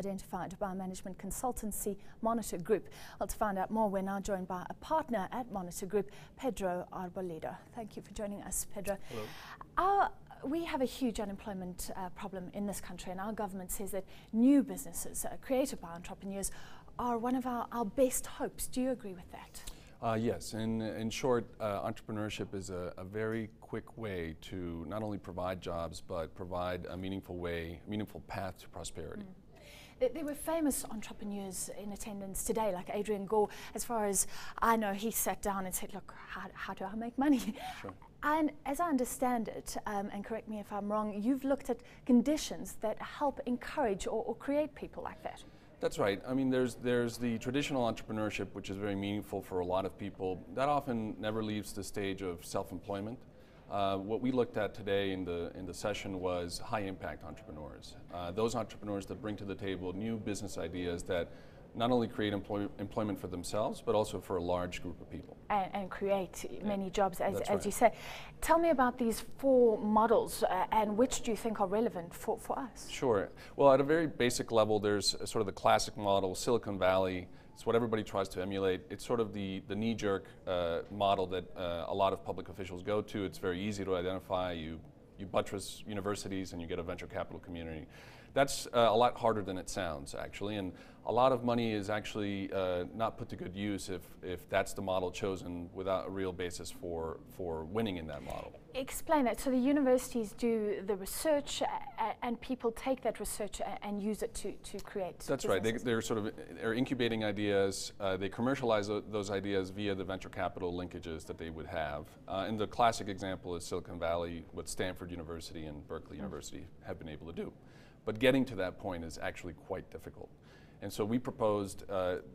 identified by management consultancy Monitor Group. Well, to find out more, we're now joined by a partner at Monitor Group, Pedro Arboleda. Thank you for joining us, Pedro. Hello. We have a huge unemployment problem in this country, and our government says that new businesses created by entrepreneurs are one of our best hopes. Do you agree with that? Yes, in short, entrepreneurship is a very quick way to not only provide jobs, but provide a meaningful path to prosperity. There were famous entrepreneurs in attendance today, like Adrian Gore. As far as I know, he sat down and said, look, how do I make money? Sure. And as I understand it, and correct me if I'm wrong, you've looked at conditions that help encourage or create people like that. That's right. I mean, there's the traditional entrepreneurship, which is very meaningful for a lot of people. That often never leaves the stage of self-employment. What we looked at today in the session was high-impact entrepreneurs. Those entrepreneurs that bring to the table new business ideas that not only create employment for themselves, but also for a large group of people. And create many jobs, as you say. Tell me about these 4 models, and which do you think are relevant for us? Sure. Well, at a very basic level, there's sort of the classic model, Silicon Valley. It's what everybody tries to emulate. It's sort of the knee-jerk model that a lot of public officials go to. It's very easy to identify. You buttress universities and you get a venture capital community. That's a lot harder than it sounds, actually, and a lot of money is actually not put to good use if that's the model chosen without a real basis for winning in that model. Explain that. So the universities do the research, and people take that research and use it to create. That's businesses. right. They're incubating ideas. They commercialize those ideas via the venture capital linkages that they would have. And the classic example is Silicon Valley, what Stanford University and Berkeley University have been able to do. But getting to that point is actually quite difficult. And so we proposed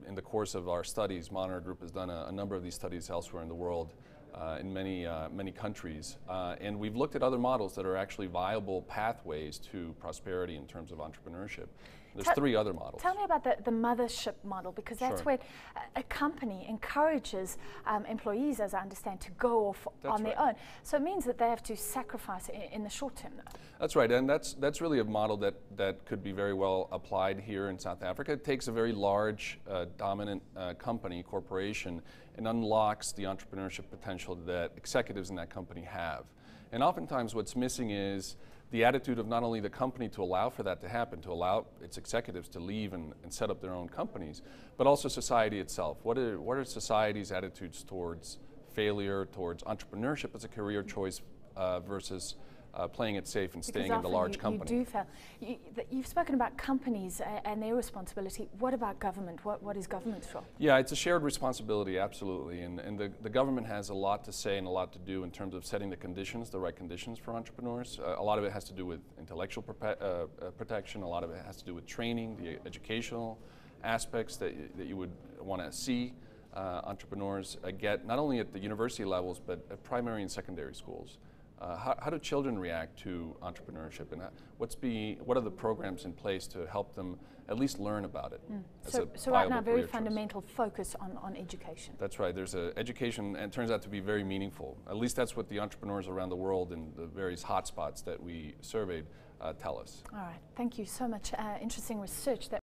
in the course of our studies, Monitor Group has done a number of these studies elsewhere in the world, in many countries, and we've looked at other models that are actually viable pathways to prosperity in terms of entrepreneurship. There's 3 other models. Tell me about the mothership model, because that's Sure. where a company encourages employees, as I understand, to go off on their own. So it means that they have to sacrifice in the short term, though. That's right, and that's really a model that could be very well applied here in South Africa. It takes a very large, dominant corporation, and unlocks the entrepreneurship potential that executives in that company have. And oftentimes what's missing is the attitude of not only the company to allow for that to happen, to allow its executives to leave and set up their own companies, but also society itself. What are society's attitudes towards failure, towards entrepreneurship as a career choice versus playing it safe and staying in the large company? You do fail. You've spoken about companies and their responsibility. What about government? What is government's role? Yeah, it's a shared responsibility, absolutely. And the government has a lot to say and a lot to do in terms of setting the right conditions for entrepreneurs. A lot of it has to do with intellectual protection. A lot of it has to do with training, the educational aspects that you would want to see entrepreneurs get, not only at the university levels, but at primary and secondary schools. How do children react to entrepreneurship, and what are the programs in place to help them at least learn about it? So right now, very fundamental focus on education. That's right. There's education, and it turns out to be very meaningful. At least that's what the entrepreneurs around the world in the various hotspots that we surveyed tell us. All right. Thank you so much. Interesting research that